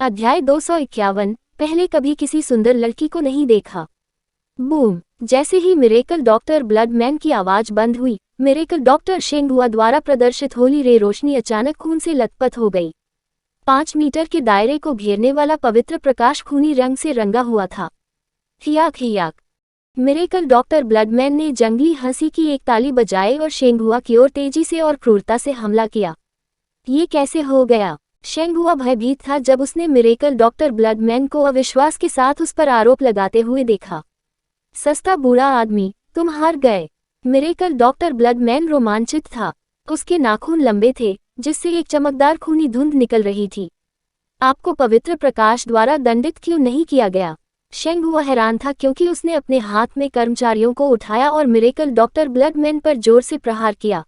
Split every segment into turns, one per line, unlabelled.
अध्याय 251। पहले कभी किसी सुंदर लड़की को नहीं देखा। बूम! जैसे ही मिरेकल डॉक्टर ब्लडमैन की आवाज बंद हुई, मिरेकल डॉक्टर शेंगहुआ द्वारा प्रदर्शित होली रे रोशनी अचानक खून से लथपथ हो गई। 5 मीटर के दायरे को घेरने वाला पवित्र प्रकाश खूनी रंग से रंगा हुआ था। हियाक हियाक! मिरेकल डॉक्टर ब्लडमैन ने जंगली हंसी की एक ताली बजाई और शेंगहुआ की ओर तेजी से और क्रूरता से हमला किया। ये कैसे हो गया? शेंगहुआ भयभीत था जब उसने मिरेकल डॉक्टर ब्लडमैन को अविश्वास के साथ उस पर आरोप लगाते हुए देखा। सस्ता बूढ़ा आदमी, तुम हार गए। मिरेकल डॉक्टर ब्लडमैन रोमांचित था। उसके नाखून लंबे थे, जिससे एक चमकदार खूनी धुंध निकल रही थी। आपको पवित्र प्रकाश द्वारा दंडित क्यों नहीं किया गया? शेंगहुआ हैरान था क्योंकि उसने अपने हाथ में कर्मचारियों को उठाया और मिरेकल डॉक्टर ब्लडमैन पर जोर से प्रहार किया।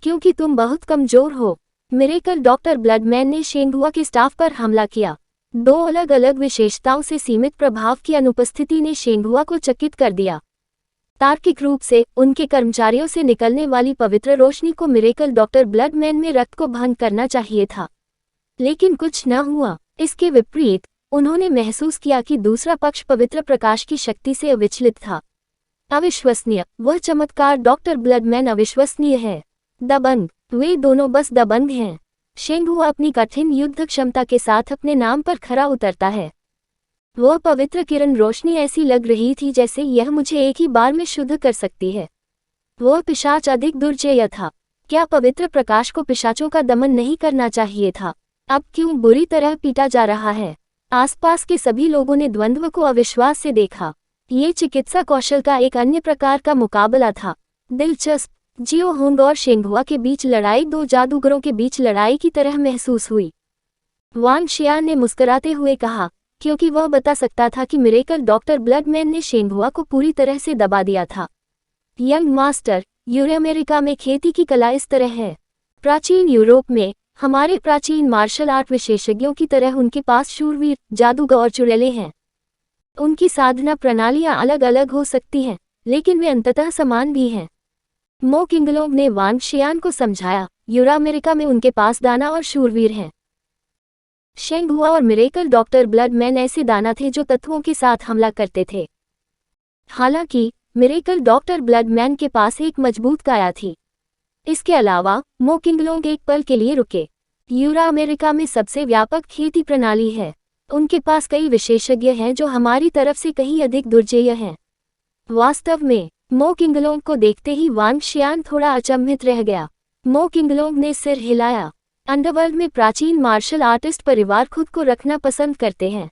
क्योंकि तुम बहुत कमजोर हो। मिरेकल डॉक्टर ब्लडमैन ने शेंगहुआ के स्टाफ पर हमला किया। 2 अलग अलग विशेषताओं से सीमित प्रभाव की अनुपस्थिति ने शेंगहुआ को चकित कर दिया। तार्किक रूप से उनके कर्मचारियों से निकलने वाली पवित्र रोशनी को मिरेकल डॉक्टर ब्लडमैन में रक्त को भंग करना चाहिए था, लेकिन कुछ न हुआ। इसके विपरीत उन्होंने महसूस किया कि दूसरा पक्ष पवित्र प्रकाश की शक्ति से अविचलित था। अविश्वसनीय! वह चमत्कार डॉक्टर ब्लडमैन अविश्वसनीय है। दबंग! वे दोनों बस दबंग हैं। शेंगहुआ अपनी कठिन युद्ध क्षमता के साथ अपने नाम पर खरा उतरता है। वह पवित्र किरण रोशनी ऐसी लग रही थी जैसे यह मुझे एक ही बार में शुद्ध कर सकती है। वह पिशाच अधिक दुर्जेय था। क्या पवित्र प्रकाश को पिशाचों का दमन नहीं करना चाहिए था? अब क्यों बुरी तरह पीटा जा रहा है? आसपास के सभी लोगों ने द्वंद्व को अविश्वास से देखा। ये चिकित्सा कौशल का एक अन्य प्रकार का मुकाबला था। दिलचस्प! जियो होंग और शेंगहुआ के बीच लड़ाई 2 जादूगरों के बीच लड़ाई की तरह महसूस हुई। वांग शियान ने मुस्कुराते हुए कहा, क्योंकि वह बता सकता था कि मिरेकल डॉक्टर ब्लडमैन ने शेंगहुआ को पूरी तरह से दबा दिया था। यंग मास्टर, अमेरिका में खेती की कला इस तरह है। प्राचीन यूरोप में हमारे प्राचीन मार्शल आर्ट विशेषज्ञों की तरह उनके पास शूरवीर, जादूगर और चुड़ैलें हैं। उनकी साधना प्रणालियां अलग अलग हो सकती हैं, लेकिन वे अंततः समान भी हैं। मो किंगलोंग ने वांग शियान को समझाया, अमेरिका में उनके पास दाना और शूरवीर हैं। शेंगहुआ और मिरेकल डॉक्टर ब्लडमैन ऐसे दाना थे जो तत्वों के साथ हमला करते थे। हालांकि मिरेकल डॉक्टर ब्लडमैन के पास एक मजबूत काया थी। इसके अलावा मो किंगलोंग एक पल के लिए रुके। अमेरिका में सबसे व्यापक खेती प्रणाली है। उनके पास कई विशेषज्ञ हैं जो हमारी तरफ से कहीं अधिक दुर्जेय हैं। वास्तव में मो किंगलोंग को देखते ही वांग शियान थोड़ा अचंभित रह गया। मो किंगलोंग ने सिर हिलाया। अंडरवर्ल्ड में प्राचीन मार्शल आर्टिस्ट परिवार खुद को रखना पसंद करते हैं।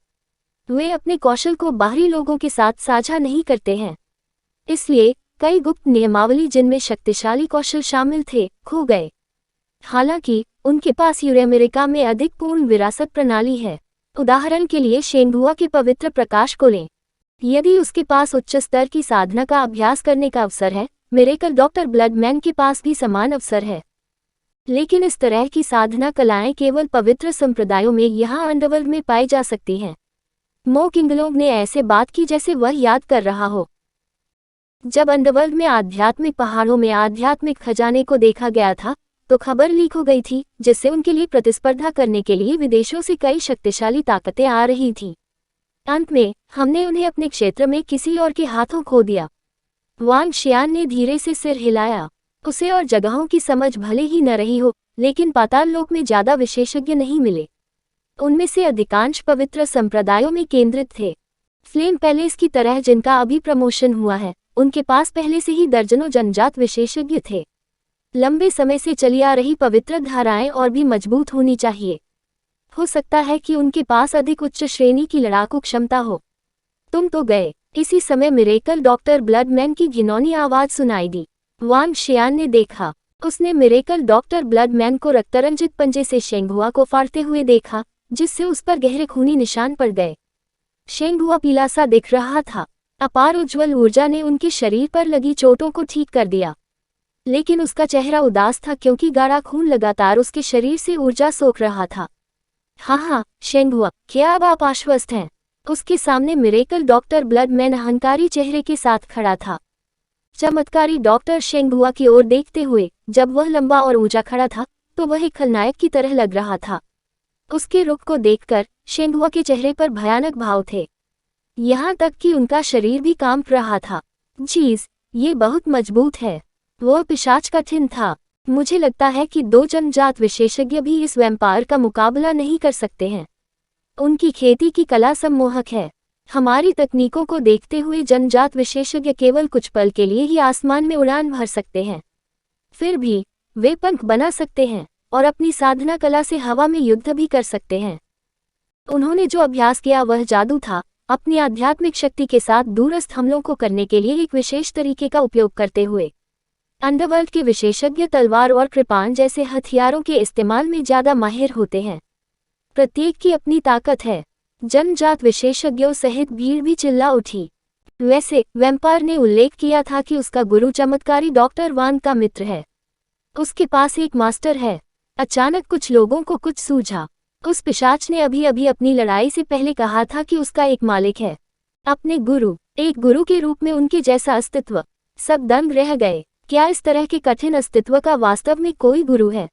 वे अपने कौशल को बाहरी लोगों के साथ साझा नहीं करते हैं। इसलिए कई गुप्त नियमावली जिनमें शक्तिशाली कौशल शामिल थे, खो गए। हालांकि उनके पास अमेरिका में अधिक पूर्ण विरासत प्रणाली है। उदाहरण के लिए शेंगहुआ के पवित्र प्रकाश को लें। यदि उसके पास उच्च स्तर की साधना का अभ्यास करने का अवसर है, मिरेकल डॉक्टर ब्लडमैन के पास भी समान अवसर है। लेकिन इस तरह की साधना कलाएं केवल पवित्र संप्रदायों में यहाँ अंडरवर्ल्ड में पाई जा सकती हैं। मो किंगलोंग ने ऐसे बात की जैसे वह याद कर रहा हो। जब अंडरवर्ल्ड में आध्यात्मिक पहाड़ों में आध्यात्मिक खजाने को देखा गया था, तो खबर लीक हो गई थी, जिससे उनके लिए प्रतिस्पर्धा करने के लिए विदेशों से कई शक्तिशाली ताकतें आ रही थीं। अंत में हमने उन्हें अपने क्षेत्र में किसी और के हाथों खो दिया। वांग शियान ने धीरे से सिर हिलाया। उसे और जगहों की समझ भले ही न रही हो, लेकिन पाताल लोक में ज्यादा विशेषज्ञ नहीं मिले। उनमें से अधिकांश पवित्र संप्रदायों में केंद्रित थे। फ्लेम पैलेस की तरह जिनका अभी प्रमोशन हुआ है, उनके पास पहले से ही दर्जनों जनजात विशेषज्ञ थे। लंबे समय से चली आ रही पवित्र धाराएं और भी मजबूत होनी चाहिए। हो सकता है कि उनके पास अधिक उच्च श्रेणी की लड़ाकू क्षमता हो। तुम तो गए। इसी समय मिरेकल डॉक्टर ब्लडमैन की घिनौनी आवाज सुनाई दी। वांग शियान ने देखा। उसने मिरेकल डॉक्टर ब्लडमैन को रक्तरंजित पंजे से शेंगहुआ को फाड़ते हुए देखा, जिससे उस पर गहरे खूनी निशान पड़ गए। शेंगहुआ पीला सा दिख रहा था। अपार उज्ज्वल ऊर्जा ने उनके शरीर पर लगी चोटों को ठीक कर दिया, लेकिन उसका चेहरा उदास था क्योंकि गाढ़ा खून लगातार उसके शरीर से ऊर्जा सोख रहा था। हाँ, शेंगहुआ, क्या अब आप आश्वस्त हैं? उसके सामने मिरेकल डॉक्टर ब्लडमैन अहंकारी चेहरे के साथ खड़ा था। चमत्कारी डॉक्टर शेंगहुआ की ओर देखते हुए, जब वह लंबा और ऊंचा खड़ा था, तो वह एक खलनायक की तरह लग रहा था। उसके रुख को देखकर शेंगहुआ के चेहरे पर भयानक भाव थे, यहाँ तक कि उनका शरीर भी कांप रहा था। जीज, ये बहुत मजबूत है। वो पिशाच कठिन था। मुझे लगता है कि 2 जनजात विशेषज्ञ भी इस वैम्पायर का मुकाबला नहीं कर सकते हैं। उनकी खेती की कला सम्मोहक है। हमारी तकनीकों को देखते हुए जनजात विशेषज्ञ केवल कुछ पल के लिए ही आसमान में उड़ान भर सकते हैं। फिर भी वे पंख बना सकते हैं और अपनी साधना कला से हवा में युद्ध भी कर सकते हैं। उन्होंने जो अभ्यास किया वह जादू था, अपनी आध्यात्मिक शक्ति के साथ दूरस्थ हमलों को करने के लिए एक विशेष तरीके का उपयोग करते हुए। अंडरवर्ल्ड के विशेषज्ञ तलवार और कृपाण जैसे हथियारों के इस्तेमाल में ज्यादा माहिर होते हैं। प्रत्येक की अपनी ताकत है। जनजात विशेषज्ञों सहित भीड़ भी चिल्ला उठी। वैसे वैम्पायर ने उल्लेख किया था कि उसका गुरु चमत्कारी डॉक्टर वान का मित्र है। उसके पास एक मास्टर है। अचानक कुछ लोगों को कुछ सूझा। उस पिशाच ने अभी अभी अपनी लड़ाई से पहले कहा था कि उसका एक मालिक है, अपने गुरु, एक गुरु के रूप में उनके जैसा अस्तित्व। सब दंग रह गए। क्या इस तरह के कठिन अस्तित्व का वास्तव में कोई गुरु है?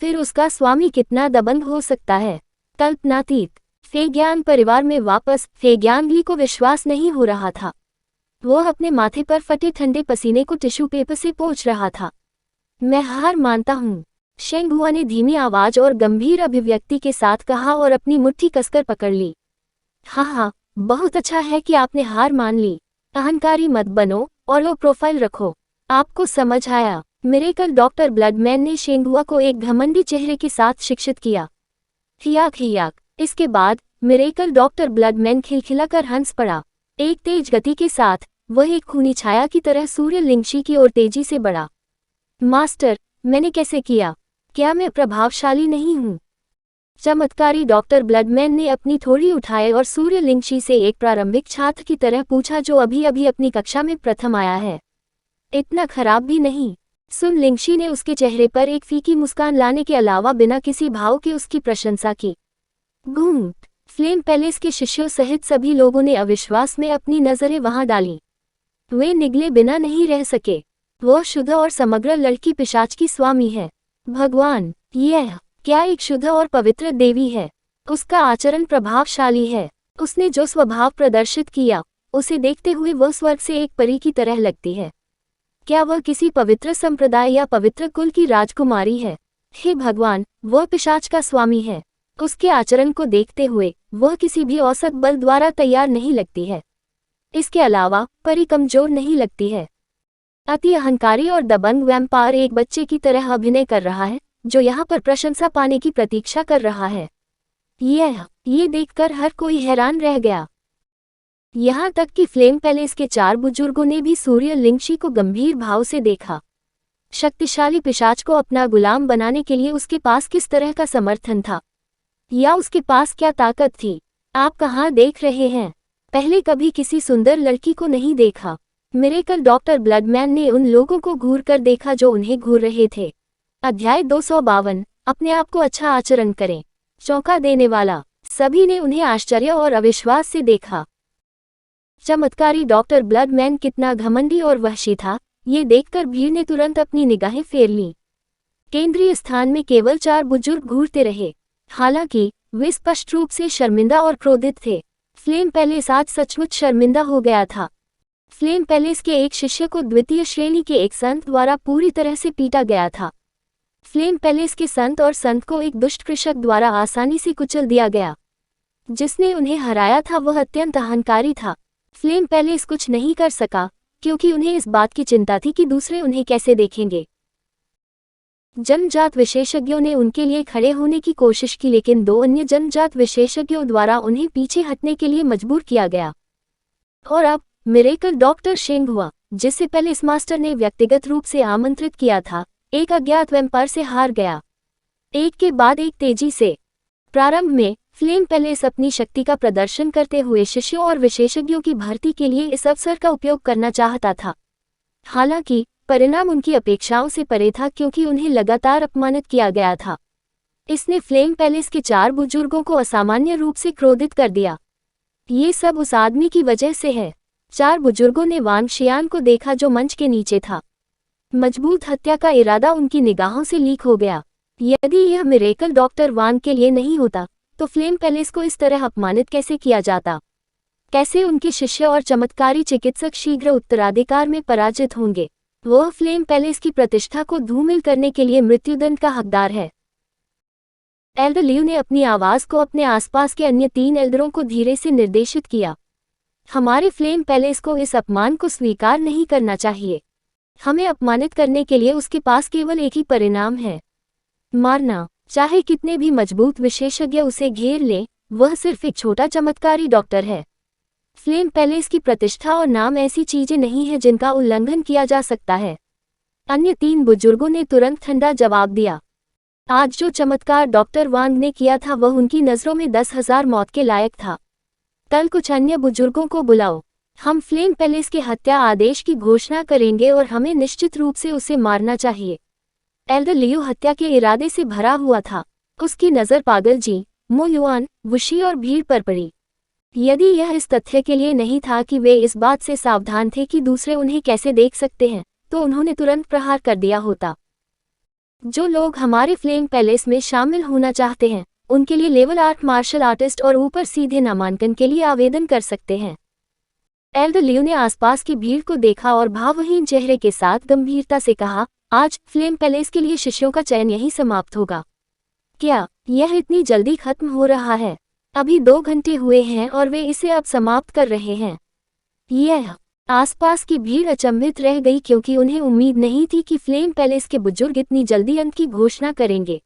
फिर उसका स्वामी कितना दबंग हो सकता है? कल्पनातीत। फेग्यान परिवार में वापस फेग्यांगली को विश्वास नहीं हो रहा था। वो अपने माथे पर फटे ठंडे पसीने को टिश्यू पेपर से पोंछ रहा था। मैं हार मानता हूँ, शेंगहुआ ने धीमी आवाज और गंभीर अभिव्यक्ति के साथ कहा और अपनी मुट्ठी कसकर पकड़ ली। हाँ, बहुत अच्छा है कि आपने हार मान ली। अहंकारी मत बनो और लो प्रोफाइल रखो। आपको समझ आया? मिरेकल डॉक्टर ब्लडमैन ने शेंगहुआ को एक घमंडी चेहरे के साथ शिक्षित किया। हियाक। इसके बाद मिरेकल डॉक्टर ब्लडमैन खिलखिलाकर हंस पड़ा। एक तेज गति के साथ वह एक खूनी छाया की तरह सूर्य लिंगशी की ओर तेजी से बढ़ा। मास्टर, मैंने कैसे किया? क्या मैं प्रभावशाली नहीं हूँ? चमत्कारी डॉक्टर ब्लडमैन ने अपनी थोड़ी उठाई और सूर्य लिंगशी से एक प्रारंभिक छात्र की तरह पूछा जो अभी अभी अपनी कक्षा में प्रथम आया है। इतना खराब भी नहीं। सुन लिंगशी ने उसके चेहरे पर एक फीकी मुस्कान लाने के अलावा बिना किसी भाव के उसकी प्रशंसा की। घूम। फ्लेम पैलेस के शिष्यों सहित सभी लोगों ने अविश्वास में अपनी नजरें वहां डाली। वे निगले बिना नहीं रह सके। वह शुद्ध और समग्र लड़की पिशाच की स्वामी है। भगवान, यह क्या एक शुद्ध और पवित्र देवी है। उसका आचरण प्रभावशाली है। उसने जो स्वभाव प्रदर्शित किया, उसे देखते हुए वह स्वर्ग से एक परी की तरह लगती है। क्या वह किसी पवित्र संप्रदाय या पवित्र कुल की राजकुमारी है? हे भगवान, वह पिशाच का स्वामी है। उसके आचरण को देखते हुए वह किसी भी औसत बल द्वारा तैयार नहीं लगती है। इसके अलावा परी कमजोर नहीं लगती है। अति अहंकारी और दबंग वैम्पायर एक बच्चे की तरह अभिनय कर रहा है जो यहाँ पर प्रशंसा पाने की प्रतीक्षा कर रहा है। ये देखकर हर कोई हैरान रह गया। यहाँ तक कि फ्लेम पैलेस के 4 बुजुर्गों ने भी सूर्य लिंगशी को गंभीर भाव से देखा। शक्तिशाली पिशाच को अपना गुलाम बनाने के लिए उसके पास किस तरह का समर्थन था, या उसके पास क्या ताकत थी? आप कहाँ देख रहे हैं? पहले कभी किसी सुंदर लड़की को नहीं देखा। मिरेकल डॉक्टर ब्लडमैन ने उन लोगों को घूर कर देखा जो उन्हें घूर रहे थे। अध्याय 252। अपने आप को अच्छा आचरण करें। चौंका देने वाला। सभी ने उन्हें आश्चर्य और अविश्वास से देखा। चमत्कारी डॉक्टर ब्लडमैन कितना घमंडी और वहशी था, ये देखकर भीड़ ने तुरंत अपनी निगाहें फेर लीं। केंद्रीय स्थान में केवल 4 बुजुर्ग घूरते रहे। हालांकि वे स्पष्ट रूप से शर्मिंदा और क्रोधित थे। फ्लेम पैलेस आज सचमुच शर्मिंदा हो गया था। फ्लेम पैलेस के एक शिष्य को द्वितीय श्रेणी के एक संत द्वारा पूरी तरह से पीटा गया था। फ्लेम पैलेस के संत और संत को एक दुष्ट कृषक द्वारा आसानी से कुचल दिया गया। जिसने उन्हें हराया था वह अत्यंत अहंकारी था। फ्लेम पैलेस कुछ नहीं कर सका क्योंकि उन्हें इस बात की चिंता थी कि दूसरे उन्हें कैसे देखेंगे। जनजात विशेषज्ञों ने उनके लिए खड़े होने की कोशिश की लेकिन 2 अन्य जनजात विशेषज्ञों द्वारा उन्हें पीछे हटने के लिए मजबूर किया गया। और अब मिरेकल डॉक्टर शेंगहुआ, जिसे पहले इस मास्टर ने व्यक्तिगत रूप से आमंत्रित किया था, एक अज्ञात वैम्पायर से हार गया। एक के बाद एक तेजी से। प्रारंभ में फ्लेम पैलेस अपनी शक्ति का प्रदर्शन करते हुए शिष्यों और विशेषज्ञों की भर्ती के लिए इस अवसर का उपयोग करना चाहता था। हालांकि परिणाम उनकी अपेक्षाओं से परे था क्योंकि उन्हें लगातार अपमानित किया गया था। इसने फ्लेम पैलेस के 4 बुजुर्गों को असामान्य रूप से क्रोधित कर दिया। ये सब उस आदमी की वजह से है। 4 बुजुर्गों ने वांग शियान को देखा जो मंच के नीचे था। मजबूत हत्या का इरादा उनकी निगाहों से लीक हो गया। यदि यह मिरेकल डॉक्टर वांग के लिए नहीं होता तो फ्लेम पैलेस को इस तरह अपमानित कैसे किया जाता? कैसे उनके शिष्य और चमत्कारी चिकित्सक शीघ्र उत्तराधिकार में पराजित होंगे? वह फ्लेम पैलेस की प्रतिष्ठा को धूमिल करने के लिए मृत्युदंड का हकदार है। एल्डर लियू ने अपनी आवाज को अपने आसपास के अन्य 3 एल्डरों को धीरे से निर्देशित किया। हमारे फ्लेम पैलेस को इस अपमान को स्वीकार नहीं करना चाहिए। हमें अपमानित करने के लिए उसके पास केवल एक ही परिणाम है, मारना। चाहे कितने भी मजबूत विशेषज्ञ उसे घेर लें, वह सिर्फ एक छोटा चमत्कारी डॉक्टर है। फ्लेम पैलेस की प्रतिष्ठा और नाम ऐसी चीजें नहीं है जिनका उल्लंघन किया जा सकता है। अन्य 3 बुजुर्गों ने तुरंत ठंडा जवाब दिया। आज जो चमत्कार डॉक्टर वांग ने किया था वह उनकी नज़रों में 10,000 मौत के लायक था। कल कुछ अन्य बुजुर्गों को बुलाओ। हम फ्लेम पैलेस के हत्या आदेश की घोषणा करेंगे और हमें निश्चित रूप से उसे मारना चाहिए। एल्डर लियू हत्या के इरादे से भरा हुआ था। उसकी नज़र पागल जी, मो युआन, वुशी और भीड़ पर पड़ी। यदि यह इस तथ्य के लिए नहीं था कि वे इस बात से सावधान थे कि दूसरे उन्हें कैसे देख सकते हैं, तो उन्होंने तुरंत प्रहार कर दिया होता। जो लोग हमारे फ्लेम पैलेस में शामिल होना चाहते हैं, उनके लिए लेवल 8 मार्शल आर्टिस्ट और ऊपर सीधे नामांकन के लिए आवेदन कर सकते हैं। एल्डर लियू ने आसपास की भीड़ को देखा और भावहीन चेहरे के साथ गंभीरता से कहा, आज फ्लेम पैलेस के लिए शिष्यों का चयन यही समाप्त होगा। क्या यह इतनी जल्दी खत्म हो रहा है? अभी 2 घंटे हुए हैं और वे इसे अब समाप्त कर रहे हैं। यह आसपास की भीड़ अचंभित रह गई क्योंकि उन्हें उम्मीद नहीं थी कि फ्लेम पैलेस के बुजुर्ग इतनी जल्दी अंत की घोषणा करेंगे।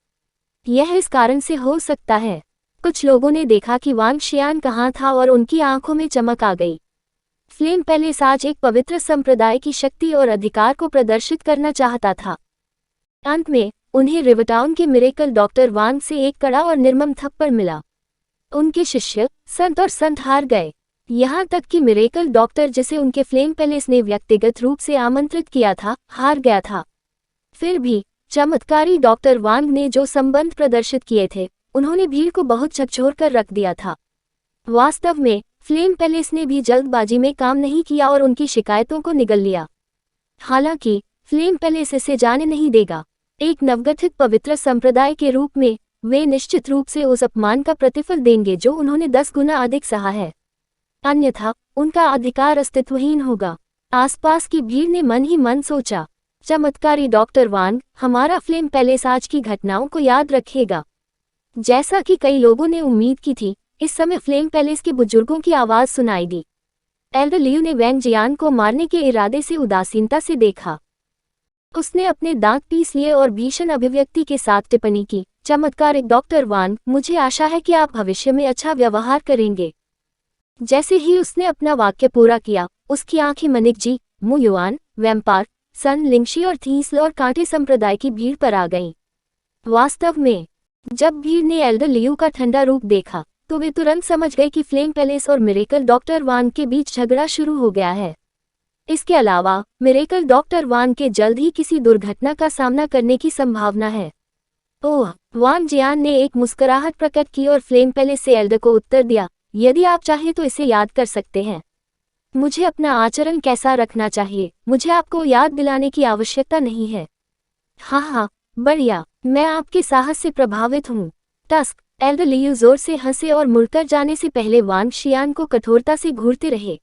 यह इस कारण से हो सकता है। कुछ लोगों ने देखा कि वांग शियान कहाँ था और उनकी आंखों में चमक आ गई। फ्लेम पैलेस आज एक पवित्र संप्रदाय की शक्ति और अधिकार को प्रदर्शित करना चाहता था। अंत में उन्हें रिवरटाउन के मिरेकल डॉक्टर वांग से एक कड़ा और निर्मम थप्पड़ मिला। उनके शिष्य, संत और संत हार गए। यहाँ तक कि मिरेकल डॉक्टर जिसे उनके फ्लेम पैलेस ने व्यक्तिगत रूप से आमंत्रित किया था, हार गया था। फिर भी चमत्कारी डॉक्टर वांग ने जो संबंध प्रदर्शित किए थे, उन्होंने भीड़ को बहुत झकझोर कर रख दिया था। वास्तव में फ्लेम पैलेस ने भी जल्दबाजी में काम नहीं किया और उनकी शिकायतों को निगल लिया। हालांकि फ्लेम पैलेस इसे जाने नहीं देगा। एक नवगठित पवित्र संप्रदाय के रूप में वे निश्चित रूप से उस अपमान का प्रतिफल देंगे जो उन्होंने 10 गुना अधिक सहा है। अन्यथा उनका अधिकार अस्तित्वहीन होगा। आसपास की भीड़ ने मन ही मन सोचा, चमत्कारी डॉक्टर वांग, हमारा फ्लेम पैलेस आज की घटनाओं को याद रखेगा। जैसा कि कई लोगों ने उम्मीद की थी, इस समय फ्लेम पैलेस के बुजुर्गों की आवाज सुनाई दी। एल्डर लियू ने वैंग जियान को मारने के इरादे से उदासीनता से देखा। उसने अपने दांत पीस लिए और भीषण अभिव्यक्ति के साथ टिप्पणी की, चमत्कारिक डॉक्टर वांग, मुझे आशा है कि आप भविष्य में अच्छा व्यवहार करेंगे। जैसे ही उसने अपना वाक्य पूरा किया, उसकी आंखें मनिक जी, मो युआन, वैम्पार, सन लिंगशी और थीसल और कांटे संप्रदाय की भीड़ पर आ गईं। वास्तव में जब भीड़ ने एल्डर लियू का ठंडा रूप देखा, तो वे तुरंत समझ गए कि फ्लेम पैलेस और मिरेकल डॉक्टर वांग के बीच झगड़ा शुरू हो गया है। इसके अलावा मिरेकल डॉक्टर वांग के जल्द ही किसी दुर्घटना का सामना करने की संभावना है। ओह, वांग जियान ने एक मुस्कुराहट प्रकट की और फ्लेम पैलेस से एल्डर को उत्तर दिया, यदि आप चाहें तो इसे याद कर सकते हैं। मुझे अपना आचरण कैसा रखना चाहिए, मुझे आपको याद दिलाने की आवश्यकता नहीं है। हाँ, बढ़िया, मैं आपके साहस से प्रभावित हूँ। टस्क, एल्डर लियू जोर से हंसे और मुड़कर जाने से पहले वांग शियान को कठोरता से घूरते रहे।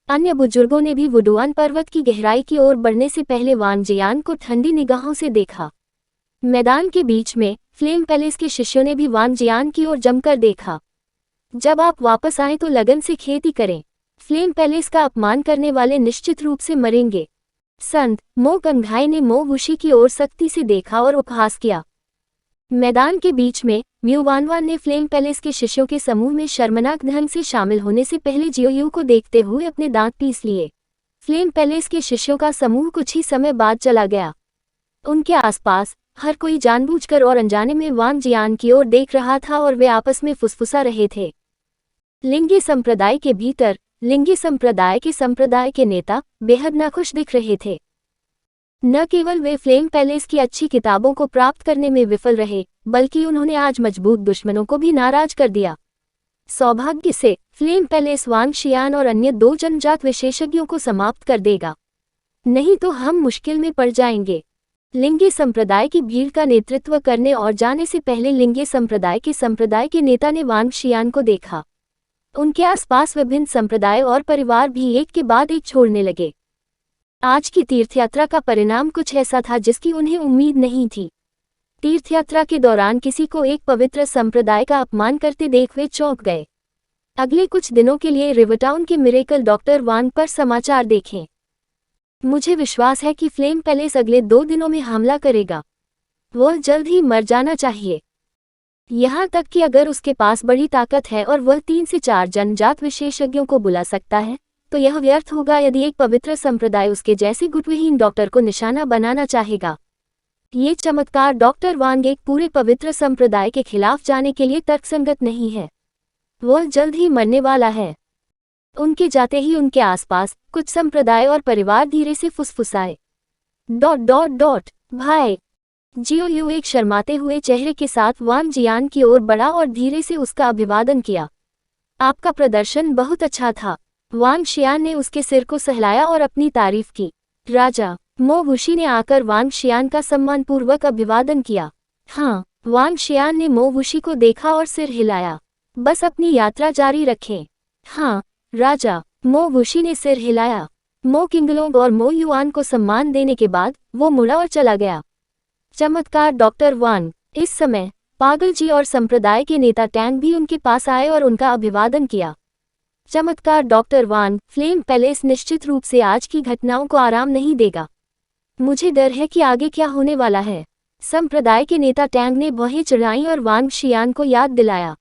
अन्य बुजुर्गों ने भी वुडुआन पर्वत की गहराई की ओर बढ़ने से पहले वांग जियान को ठंडी निगाहों से देखा। मैदान के बीच में फ्लेम पैलेस के शिष्यों ने भी वांग जियान की ओर जमकर देखा। जब आप वापस आएं तो लगन से खेती करें। फ्लेम पैलेस का अपमान करने वाले निश्चित रूप से मरेंगे। संत मो कंघाई ने मो वुशी की ओर सख्ती से देखा और उपहास किया। मैदान के बीच में म्यू वानवान ने फ्लेम पैलेस के शिष्यों के समूह में शर्मनाक ढंग से शामिल होने से पहले जियोयू को देखते हुए अपने दांत पीस लिए। फ्लेम पैलेस के शिष्यों का समूह कुछ ही समय बाद चला गया। उनके आसपास हर कोई जानबूझकर और अनजाने में वांग जियान की ओर देख रहा था और वे आपस में फुसफुसा रहे थे। लिंगी संप्रदाय के भीतर लिंगी संप्रदाय के नेता बेहद नाखुश दिख रहे थे। न केवल वे फ्लेम पैलेस की अच्छी किताबों को प्राप्त करने में विफल रहे, बल्कि उन्होंने आज मजबूत दुश्मनों को भी नाराज कर दिया। सौभाग्य से फ्लेम पैलेस वांग शियान और अन्य 2 जन्मजात विशेषज्ञों को समाप्त कर देगा, नहीं तो हम मुश्किल में पड़ जाएंगे। लिंगे संप्रदाय की भीड़ का नेतृत्व करने और जाने से पहले लिंगे संप्रदाय के नेता ने वांग शियान को देखा। उनके आसपास विभिन्न संप्रदाय और परिवार भी एक के बाद एक छोड़ने लगे। आज की तीर्थयात्रा का परिणाम कुछ ऐसा था जिसकी उन्हें उम्मीद नहीं थी। तीर्थयात्रा के दौरान किसी को एक पवित्र संप्रदाय का अपमान करते देख वे चौंक गए। अगले कुछ दिनों के लिए रिवरटाउन के मिरेकल डॉक्टर वांग पर समाचार देखें। मुझे विश्वास है कि फ्लेम पैलेस अगले 2 दिनों में हमला करेगा। वह जल्द ही मर जाना चाहिए। यहाँ तक कि अगर उसके पास बड़ी ताकत है और वह 3 से 4 जनजात विशेषज्ञों को बुला सकता है, तो यह व्यर्थ होगा यदि एक पवित्र संप्रदाय उसके जैसे गुटविहीन डॉक्टर को निशाना बनाना चाहेगा। ये चमत्कार डॉक्टर वांग एक पूरे पवित्र संप्रदाय के खिलाफ जाने के लिए तर्कसंगत नहीं है। वह जल्द ही मरने वाला है। उनके जाते ही उनके आसपास कुछ संप्रदाय और परिवार धीरे से फुसफुसाए। ... भाई जियो यू एक शर्माते हुए चेहरे के साथ वांग जियान की ओर बढ़ा और धीरे से उसका अभिवादन किया। आपका प्रदर्शन बहुत अच्छा था। वांग शियान ने उसके सिर को सहलाया और अपनी तारीफ की। राजा मो वुशी ने आकर वांग शियान का सम्मानपूर्वक अभिवादन किया। हाँ, वांग शियान ने मो वुशी को देखा और सिर हिलाया। बस अपनी यात्रा जारी रखें। हाँ राजा, मो वुशी ने सिर हिलाया। मो किंगलोंग और मो युआन को सम्मान देने के बाद वो मुड़ा और चला गया। चमत्कार डॉक्टर वांग। इस समय पागल जी और संप्रदाय के नेता टैंग भी उनके पास आए और उनका अभिवादन किया। चमत्कार डॉक्टर वांग, फ्लेम पैलेस निश्चित रूप से आज की घटनाओं को आराम नहीं देगा। मुझे डर है कि आगे क्या होने वाला है। संप्रदाय के नेता टैंग ने भौहें चढ़ाईं और वांग शियान को याद दिलाया।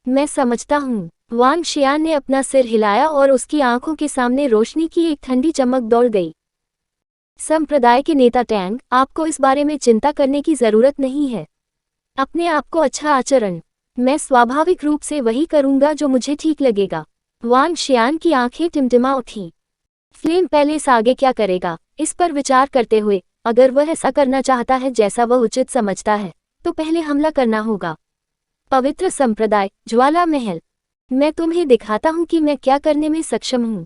मैं समझता हूँ। वांग शियान ने अपना सिर हिलाया और उसकी आंखों के सामने रोशनी की एक ठंडी चमक दौड़ गई। संप्रदाय के नेता टैंग, आपको इस बारे में चिंता करने की जरूरत नहीं है। अपने आप को अच्छा आचरण। मैं स्वाभाविक रूप से वही करूंगा जो मुझे ठीक लगेगा। वांग शियान की आंखें टिमटिमा उठीं। फ्लेम पैलेस आगे क्या करेगा, इस पर विचार करते हुए, अगर वह ऐसा करना चाहता है जैसा वह उचित समझता है, तो पहले हमला करना होगा। पवित्र संप्रदाय, ज्वाला महल। मैं तुम्हें दिखाता हूँ कि मैं क्या करने में सक्षम हूँ।